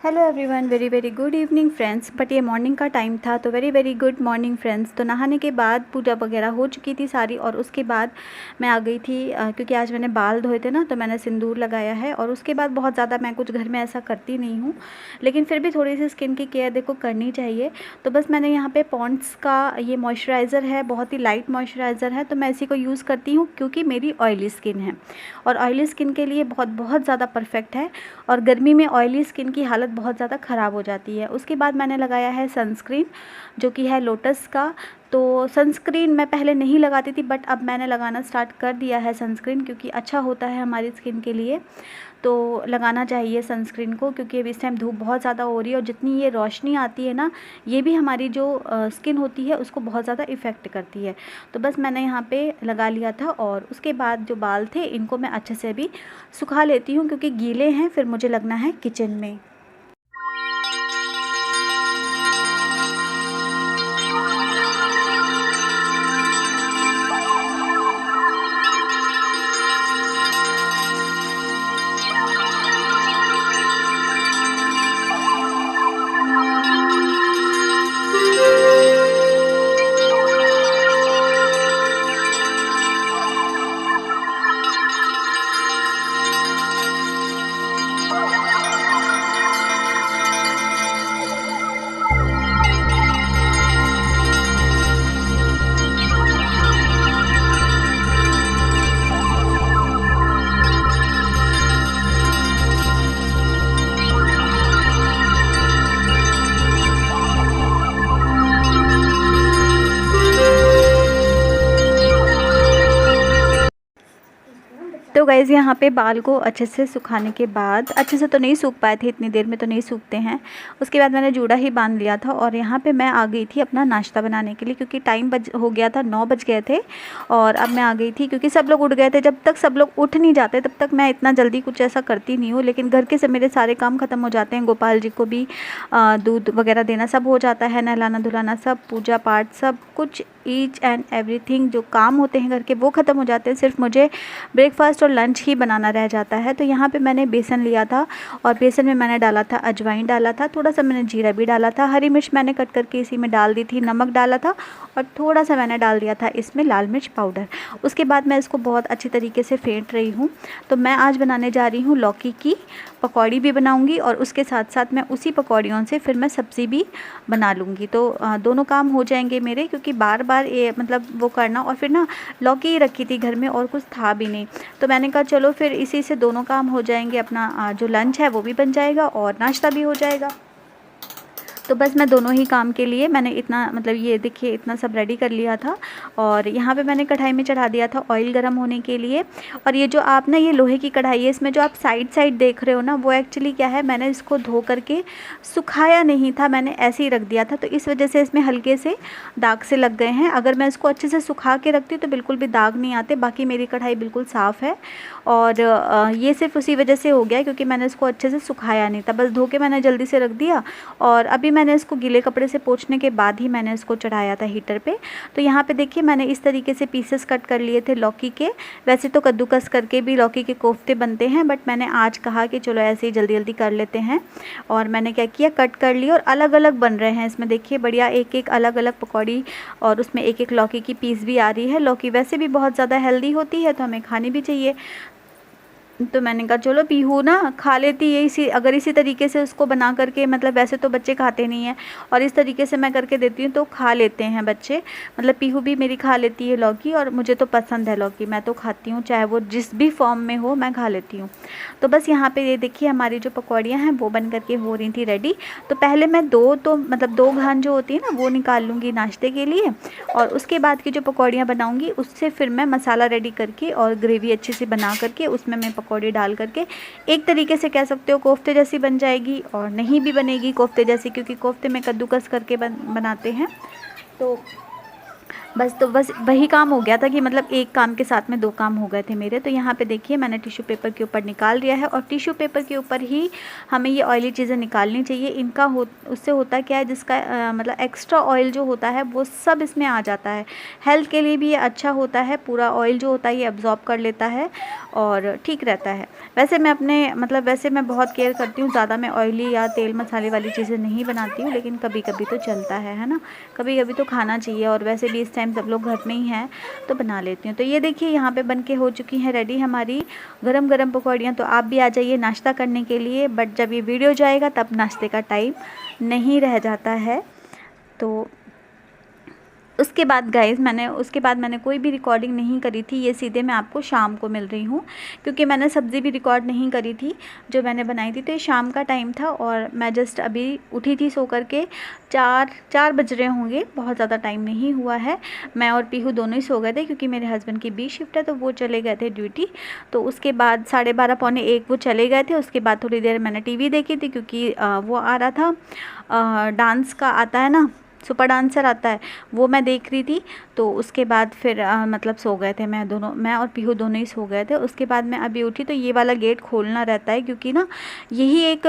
Hello everyone, very very good evening friends. But ये morning का time था तो very very good morning friends. तो नहाने के बाद पूजा वगैरह हो चुकी थी सारी, और उसके बाद मैं आ गई थी क्योंकि आज मैंने बाल धोए थे ना, तो मैंने सिंदूर लगाया है। और उसके बाद बहुत ज़्यादा मैं कुछ घर में ऐसा करती नहीं हूँ, लेकिन फिर भी थोड़ी सी स्किन की केयर देखो करनी चाहिए। तो बस मैंने यहाँ पर पॉन्ड्स का ये मॉइस्चराइज़र है, बहुत ही लाइट मॉइस्चराइज़र है, तो मैं इसी को यूज़ करती हूँ क्योंकि मेरी ऑयली स्किन है और ऑयली स्किन के लिए बहुत बहुत ज़्यादा परफेक्ट है। और गर्मी में ऑयली स्किन की हालत बहुत ज़्यादा ख़राब हो जाती है। उसके बाद मैंने लगाया है सनस्क्रीन, जो कि है लोटस का। तो सनस्क्रीन मैं पहले नहीं लगाती थी, बट अब मैंने लगाना स्टार्ट कर दिया है सनस्क्रीन, क्योंकि अच्छा होता है हमारी स्किन के लिए। तो लगाना चाहिए सनस्क्रीन को, क्योंकि अब इस टाइम धूप बहुत ज़्यादा हो रही है और जितनी ये रोशनी आती है ना, ये भी हमारी जो स्किन होती है उसको बहुत ज़्यादा इफ़ेक्ट करती है। तो बस मैंने यहाँ पे लगा लिया था, और उसके बाद जो बाल थे इनको मैं अच्छे से भी सुखा लेती हूँ, क्योंकि गीले हैं, फिर मुझे लगना है किचन में। तो गाइज़ यहाँ पे बाल को अच्छे से सुखाने के बाद, अच्छे से तो नहीं सूख पाए थे, इतनी देर में तो नहीं सूखते हैं। उसके बाद मैंने जूड़ा ही बांध लिया था, और यहाँ पे मैं आ गई थी अपना नाश्ता बनाने के लिए, क्योंकि टाइम हो गया था, 9 बज गए थे। और अब मैं आ गई थी क्योंकि सब लोग उठ गए थे। जब तक सब लोग उठ नहीं जाते तब तक मैं इतना जल्दी कुछ ऐसा करती नहीं हूँ, लेकिन घर के से मेरे सारे काम ख़त्म हो जाते हैं। गोपाल जी को भी दूध वगैरह देना सब हो जाता है, नहलाना धुलाना सब, पूजा पाठ सब कुछ, ईच एंड एवरीथिंग जो काम होते हैं घर के वो ख़त्म हो जाते हैं। सिर्फ मुझे ब्रेकफास्ट और लंच ही बनाना रह जाता है। तो यहाँ पे मैंने बेसन लिया था, और बेसन में मैंने डाला था अजवाइन, डाला था थोड़ा सा, मैंने जीरा भी डाला था, हरी मिर्च मैंने कट करके इसी में डाल दी थी, नमक डाला था, और थोड़ा सा मैंने डाल दिया था इसमें लाल मिर्च पाउडर। उसके बाद मैं इसको बहुत अच्छी तरीके से फेंट रही हूँ। तो मैं आज बनाने जा रही हूँ लौकी की पकौड़ी भी बनाऊंगी, और उसके साथ साथ मैं उसी पकौड़ियों से फिर मैं सब्ज़ी भी बना लूँगी। तो दोनों काम हो जाएंगे मेरे, क्योंकि बार बार ये मतलब वो करना, और फिर ना लौकी रखी थी घर में और कुछ था भी नहीं, तो मैंने कहा चलो फिर इसी से दोनों काम हो जाएंगे, अपना जो लंच है वो भी बन जाएगा और नाश्ता भी हो जाएगा। तो बस मैं दोनों ही काम के लिए मैंने इतना मतलब ये देखिए इतना सब रेडी कर लिया था। और यहाँ पे मैंने कढ़ाई में चढ़ा दिया था ऑयल गरम होने के लिए। और ये जो आप ना ये लोहे की कढ़ाई है, इसमें जो आप साइड देख रहे हो ना, वो एक्चुअली क्या है, मैंने इसको धो करके सुखाया नहीं था, मैंने ऐसे ही रख दिया था, तो इस वजह से इसमें हल्के से दाग से लग गए हैं। अगर मैं इसको अच्छे से सुखा के रखती हूँ तो बिल्कुल भी दाग नहीं आते। बाकी मेरी कढ़ाई बिल्कुल साफ़ है, और ये सिर्फ उसी वजह से हो गया क्योंकि मैंने इसको अच्छे से सुखाया नहीं था, बस धो के मैंने जल्दी से रख दिया। और अभी मैंने इसको गीले कपड़े से पोंछने के बाद ही मैंने इसको चढ़ाया था हीटर पे। तो यहाँ पे देखिए मैंने इस तरीके से पीसेस कट कर लिए थे लौकी के। वैसे तो कद्दूकस करके भी लौकी के कोफ्ते बनते हैं, बट मैंने आज कहा कि चलो ऐसे ही जल्दी जल्दी कर लेते हैं। और मैंने क्या किया, कट कर लिए, और अलग अलग बन रहे हैं इसमें देखिए बढ़िया, एक एक अलग अलग पकौड़ी, और उसमें एक एक लौकी की पीस भी आ रही है। लौकी वैसे भी बहुत ज़्यादा हेल्दी होती है, तो हमें खानी भी चाहिए। तो मैंने कहा चलो पीहू ना खा लेती है, इसी अगर इसी तरीके से उसको बना करके, मतलब वैसे तो बच्चे खाते नहीं हैं, और इस तरीके से मैं करके देती हूँ तो खा लेते हैं बच्चे। मतलब पीहू भी मेरी खा लेती है लौकी, और मुझे तो पसंद है लौकी, मैं तो खाती हूँ, चाहे वो जिस भी फॉर्म में हो मैं खा लेती हूँ। तो बस यहाँ पे ये देखिए हमारी जो पकौड़ियाँ हैं वो बन करके हो रही थी रेडी। तो पहले मैं दो घान जो होती है ना वो निकाल लूँगी नाश्ते के लिए, और उसके बाद की जो पकौड़ियाँ बनाऊँगी उससे फिर मैं मसाला रेडी करके और ग्रेवी अच्छे से बना करके उसमें मैं पकौड़ी डाल करके, एक तरीके से कह सकते हो कोफ्ते जैसी बन जाएगी, और नहीं भी बनेगी कोफ्ते जैसी, क्योंकि कोफ्ते में कद्दूकस करके बनाते हैं। तो बस तो बस वही काम हो गया था कि मतलब एक काम के साथ में दो काम हो गए थे मेरे। तो यहाँ पे देखिए मैंने टिश्यू पेपर के ऊपर निकाल दिया है, और टिश्यू पेपर के ऊपर ही हमें ये ऑयली चीज़ें निकालनी चाहिए। इनका उससे होता क्या है, जिसका मतलब एक्स्ट्रा ऑयल जो होता है वो सब इसमें आ जाता है। हेल्थ के लिए भी ये अच्छा होता है, पूरा ऑयल जो होता है ये अब्जॉर्ब कर लेता है और ठीक रहता है। वैसे मैं बहुत केयर करती हूँ, ज़्यादा मैं ऑयली या तेल मसाले वाली चीज़ें नहीं बनाती हूँ, लेकिन कभी कभी तो चलता है ना, कभी कभी तो खाना चाहिए। और वैसे भी इस टाइम सब लोग घर में ही हैं तो बना लेती हूँ। तो ये देखिए यहाँ पे बन के हो चुकी हैं रेडी हमारी गरम गरम पकौड़ियाँ। तो आप भी आ जाइए नाश्ता करने के लिए, बट जब ये वीडियो जाएगा तब नाश्ते का टाइम नहीं रह जाता है। तो उसके बाद मैंने कोई भी रिकॉर्डिंग नहीं करी थी, ये सीधे मैं आपको शाम को मिल रही हूँ, क्योंकि मैंने सब्ज़ी भी रिकॉर्ड नहीं करी थी जो मैंने बनाई थी। तो ये शाम का टाइम था और मैं जस्ट अभी उठी थी सो करके, 4 बज रहे होंगे, बहुत ज़्यादा टाइम नहीं हुआ है। मैं और पीहू दोनों ही सो गए थे, क्योंकि मेरे हस्बैंड की 20 शिफ्ट है तो वो चले गए थे ड्यूटी। तो उसके बाद 12:30 पौने 1 वो चले गए थे। उसके बाद थोड़ी देर मैंने टीवी देखी थी, क्योंकि वो आ रहा था डांस का, आता है ना सुपर डांसर आता है, वो मैं देख रही थी। तो उसके बाद फिर सो गए थे मैं और पीहू दोनों ही सो गए थे। उसके बाद मैं अभी उठी तो ये वाला गेट खोलना रहता है, क्योंकि ना यही एक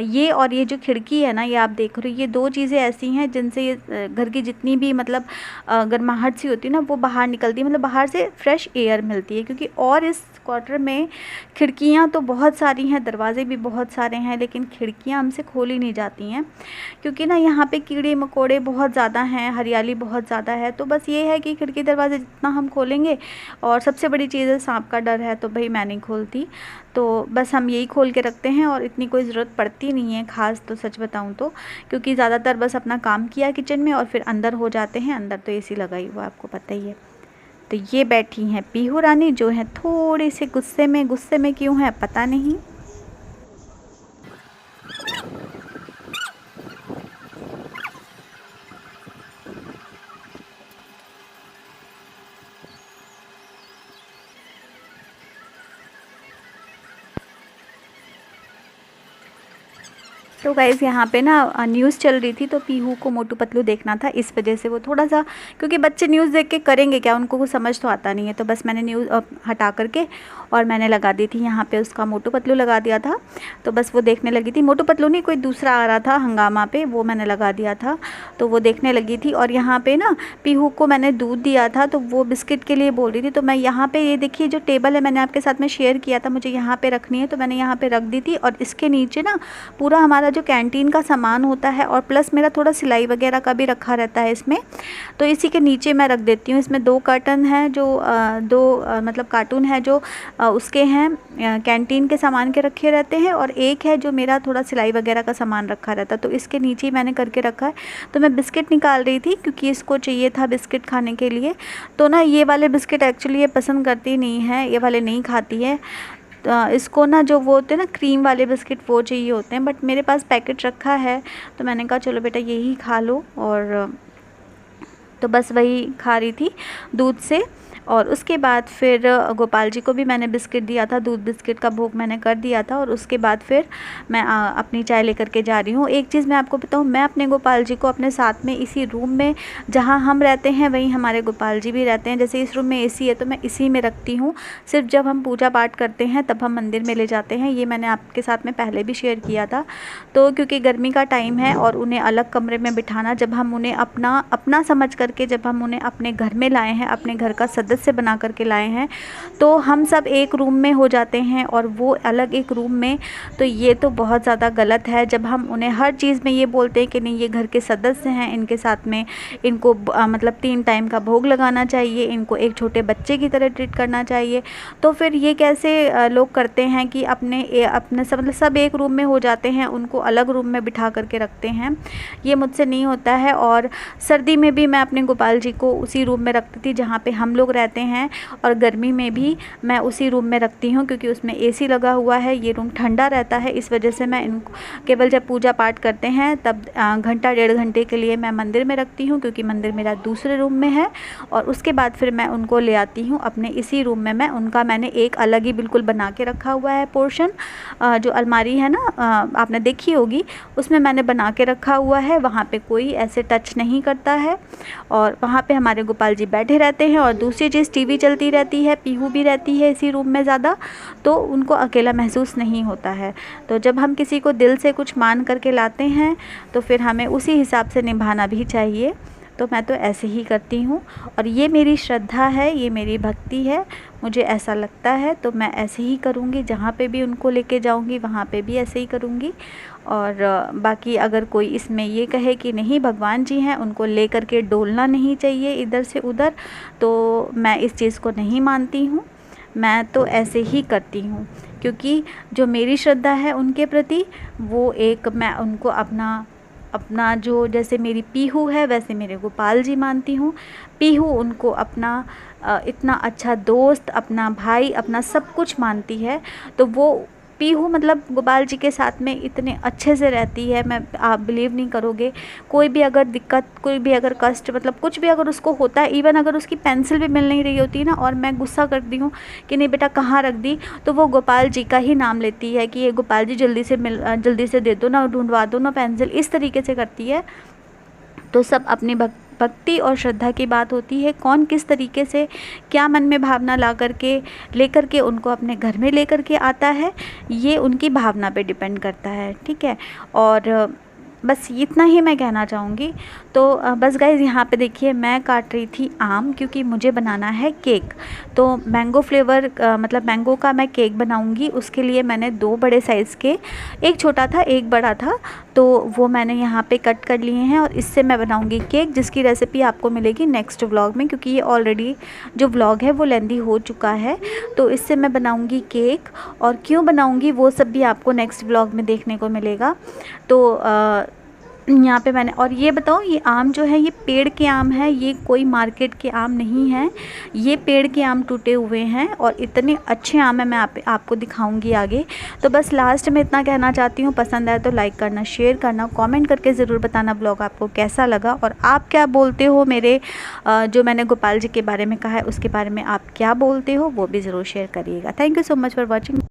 ये और ये जो खिड़की है ना, ये आप देख रहे हो, ये 2 चीज़ें ऐसी हैं जिनसे ये घर की जितनी भी गर्माहट सी होती है ना वो बाहर निकलती है, बाहर से फ्रेश एयर मिलती है। क्योंकि और इस क्वार्टर में खिड़कियाँ तो बहुत सारी हैं, दरवाजे भी बहुत सारे हैं, लेकिन खिड़कियाँ हमसे खोली नहीं जाती हैं, क्योंकि ना यहाँ पे कीड़े मकोड़े बहुत ज़्यादा हैं, हरियाली बहुत ज़्यादा है। तो बस ये है कि खिड़की दरवाजे जितना हम खोलेंगे, और सबसे बड़ी चीज़ है सांप का डर है, तो भाई मैं नहीं खोलती। तो बस हम यही खोल के रखते हैं, और इतनी कोई ज़रूरत पड़ती नहीं है ख़ास, तो सच बताऊं तो, क्योंकि ज़्यादातर बस अपना काम किया किचन में और फिर अंदर हो जाते हैं। अंदर तो एसी लगा ही हुआ, आपको पता ही है। तो ये बैठी हैं पीहू रानी, जो है थोड़ी सी गुस्से में क्यों है पता नहीं। तो गाइज़ यहाँ पे ना न्यूज़ चल रही थी, तो पीहू को मोटू पतलू देखना था, इस वजह से वो थोड़ा सा, क्योंकि बच्चे न्यूज़ देख के करेंगे क्या, उनको कुछ समझ तो आता नहीं है। तो बस मैंने न्यूज़ हटा करके और मैंने लगा दी थी यहाँ पे उसका मोटू पतलू लगा दिया था। तो बस वो देखने लगी थी, मोटू पतलू नहीं कोई दूसरा आ रहा था हंगामा पे, वो मैंने लगा दिया था, तो वो देखने लगी थी। और यहाँ पे ना पीहू को मैंने दूध दिया था, तो वो बिस्किट के लिए बोल रही थी। तो मैं यहाँ पे, ये देखिए जो टेबल है मैंने आपके साथ में शेयर किया था, मुझे यहाँ पे रखनी है, तो मैंने यहाँ पे रख दी थी। और इसके नीचे ना पूरा हमारा जो कैंटीन का सामान होता है, और प्लस मेरा थोड़ा सिलाई वगैरह का भी रखा रहता है इसमें, तो इसी के नीचे मैं रख देती हूँ। इसमें 2 कर्टन हैं, जो 2 कार्टून है जो उसके हैं कैंटीन के सामान के रखे रहते हैं, और एक है जो मेरा थोड़ा सिलाई वगैरह का सामान रखा रहता है, तो इसके नीचे ही मैंने करके रखा है। तो मैं बिस्किट निकाल रही थी, क्योंकि इसको चाहिए था बिस्किट खाने के लिए। तो ना ये वाले बिस्किट एक्चुअली ये पसंद करती नहीं है, ये वाले नहीं खाती है। तो इसको ना जो वो होते हैं ना क्रीम वाले बिस्किट, वो चाहिए होते हैं, बट मेरे पास पैकेट रखा है, तो मैंने कहा चलो बेटा यही खा लो। और तो बस वही खा रही थी दूध से। और उसके बाद फिर गोपाल जी को भी मैंने बिस्किट दिया था, दूध बिस्किट का भोग मैंने कर दिया था। और उसके बाद फिर मैं अपनी चाय लेकर के जा रही हूँ। एक चीज़ मैं आपको बताऊँ, मैं अपने गोपाल जी को अपने साथ में इसी रूम में जहाँ हम रहते हैं वहीं हमारे गोपाल जी भी रहते हैं। जैसे इस रूम में एसी है तो मैं इसी में रखती हूँ, सिर्फ जब हम पूजा पाठ करते हैं तब हम मंदिर में ले जाते हैं। ये मैंने आपके साथ में पहले भी शेयर किया था। तो क्योंकि गर्मी का टाइम है और उन्हें अलग कमरे में बिठाना, जब हम उन्हें अपना समझ करके जब हम उन्हें अपने घर में लाए हैं, अपने घर का सदस्य से बना करके लाए हैं, तो हम सब एक रूम में हो जाते हैं और वो अलग एक रूम में। तो ये तो बहुत ज़्यादा गलत है, जब हम उन्हें हर चीज़ में ये बोलते हैं कि नहीं ये घर के सदस्य हैं, इनके साथ में इनको 3 टाइम का भोग लगाना चाहिए, इनको एक छोटे बच्चे की तरह ट्रीट करना चाहिए। तो फिर ये कैसे लोग करते हैं कि अपने सब एक रूम में हो जाते हैं, उनको अलग रूम में बिठा करके रखते हैं। ये मुझसे नहीं होता है। और सर्दी में भी मैं अपने गोपाल जी को उसी रूम में रखती थी जहाँ पे हम लोग रहते हैं, और गर्मी में भी मैं उसी रूम में रखती हूँ, क्योंकि उसमें एसी लगा हुआ है, ये रूम ठंडा रहता है। इस वजह से मैं इनको केवल जब पूजा पाठ करते हैं तब घंटा 1.5 घंटे के लिए मैं मंदिर में रखती हूँ, क्योंकि मंदिर मेरा दूसरे रूम में है। और उसके बाद फिर मैं उनको ले आती हूँ अपने इसी रूम में। मैंने एक अलग ही बिल्कुल बना के रखा हुआ है पोर्शन, जो अलमारी है ना आपने देखी होगी, उसमें मैंने बना के रखा हुआ है, वहाँ पे कोई ऐसे टच नहीं करता है। और वहाँ पे हमारे गोपाल जी बैठे रहते हैं और दूसरी चीज़ टीवी चलती रहती है, पीहू भी रहती है इसी रूम में ज़्यादा, तो उनको अकेला महसूस नहीं होता है। तो जब हम किसी को दिल से कुछ मान करके लाते हैं तो फिर हमें उसी हिसाब से निभाना भी चाहिए। तो मैं तो ऐसे ही करती हूँ और ये मेरी श्रद्धा है, ये मेरी भक्ति है, मुझे ऐसा लगता है तो मैं ऐसे ही करूँगी। जहाँ पे भी उनको लेके जाऊँगी वहाँ पे भी ऐसे ही करूँगी। और बाकी अगर कोई इसमें ये कहे कि नहीं भगवान जी हैं, उनको ले कर के डोलना नहीं चाहिए इधर से उधर, तो मैं इस चीज़ को नहीं मानती हूँ। मैं तो ऐसे ही करती हूँ क्योंकि जो मेरी श्रद्धा है उनके प्रति, वो एक मैं उनको अपना जो जैसे मेरी पीहू है वैसे मेरे गोपाल जी मानती हूँ। पीहू उनको अपना इतना अच्छा दोस्त, अपना भाई, अपना सब कुछ मानती है। तो वो पीहू मतलब गोपाल जी के साथ में इतने अच्छे से रहती है, आप बिलीव नहीं करोगे। कोई भी अगर दिक्कत, कोई भी अगर कष्ट, मतलब कुछ भी अगर उसको होता है, इवन अगर उसकी पेंसिल भी मिल नहीं रही होती ना और मैं गुस्सा करती हूँ कि नहीं बेटा कहाँ रख दी, तो वो गोपाल जी का ही नाम लेती है कि ये गोपाल जी जल्दी से दे दो ना, ढूंढवा दो ना पेंसिल, इस तरीके से करती है। तो सब अपनी भक्ति और श्रद्धा की बात होती है, कौन किस तरीके से क्या मन में भावना लेकर के उनको अपने घर में लेकर के आता है, ये उनकी भावना पे डिपेंड करता है, ठीक है। और बस इतना ही मैं कहना चाहूँगी। तो बस गाइज़ यहाँ पे देखिए मैं काट रही थी आम क्योंकि मुझे बनाना है केक। तो मैंगो फ्लेवर मतलब मैंगो का मैं केक बनाऊँगी। उसके लिए मैंने 2 बड़े साइज़ के, एक छोटा था एक बड़ा था, तो वो मैंने यहाँ पे कट कर लिए हैं और इससे मैं बनाऊँगी केक, जिसकी रेसिपी आपको मिलेगी नेक्स्ट व्लॉग में, क्योंकि ये ऑलरेडी जो व्लॉग है वो लेंदी हो चुका है। तो इससे मैं बनाऊँगी केक, और क्यों बनाऊँगी वो सब भी आपको नेक्स्ट व्लॉग में देखने को मिलेगा। तो यहाँ पे मैंने, और ये बताओ ये आम जो है ये पेड़ के आम है, ये कोई मार्केट के आम नहीं है, ये पेड़ के आम टूटे हुए हैं और इतने अच्छे आम है, मैं आपको दिखाऊंगी आगे। तो बस लास्ट में इतना कहना चाहती हूँ, पसंद आए तो लाइक करना, शेयर करना, कमेंट करके ज़रूर बताना ब्लॉग आपको कैसा लगा और आप क्या बोलते हो, मेरे जो मैंने गोपाल जी के बारे में कहा है उसके बारे में आप क्या बोलते हो वो भी ज़रूर शेयर करिएगा। Thank you so much for watching.